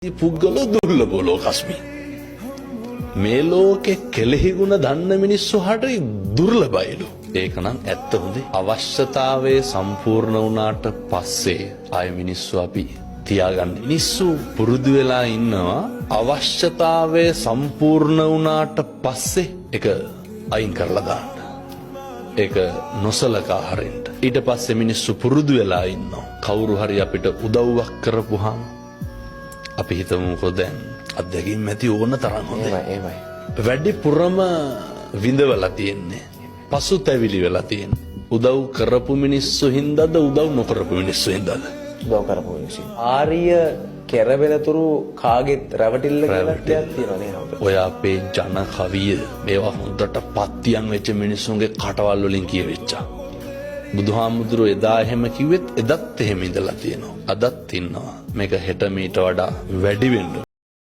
පුද්ගලෝ දුර්ලභෝ ලෝකස්මි. මේ ලෝකේ කෙලෙහි ගුණ දන්න මිනිස්සු හරි දුර්ලභයිලු. ඒකනම් ඇත්ත හොඳේ. අවශ්‍යතාවයේ සම්පූර්ණ වුණාට පස්සේ ආය මිනිස්සු අපි තියාගන්න. මිනිස්සු පුරුදු වෙලා ඉන්නවා අවශ්‍යතාවයේ සම්පූර්ණ වුණාට පස්සේ ඒක අයින් කරලා දාන්න. ඒක නොසලකා හරින්න. ඊට පස්සේ මිනිස්සු පුරුදු වෙලා ඉන්නවා. කවුරු හරි අපිට උදව්වක් කරපුවාම අපි හිතමුකෝ දැන් අත්දැකීම් ඇති ඕන තරම් හොඳයි. වැඩිපුරම විඳවලා තියෙන්නේ. පසුතැවිලි වෙලා තියෙන්නේ. උදව් කරපු මිනිස්සු හින්දාද උදව් නොකරපු මිනිස්සු හින්දාද? උදව් කරපු මිනිස්සු. ආර්ය කෙරවෙලතුරු කාගෙත් රැවටිල්ල කියලා තියෙනවා නේද? ඔය අපේ ජන කවිය මේවා හොඳට පත්තියන් වෙච්ච මිනිස්සුන්ගේ කටවල් වලින් කියවෙච්චා. බුදුහාමුදුරුවෝ එදා එහෙම කිව්වෙත් එදත් එහෙම ඉඳලා තියෙනවා. අදත් ඉන්නවා. මේක හෙට මීට වඩා වැඩි වෙන්න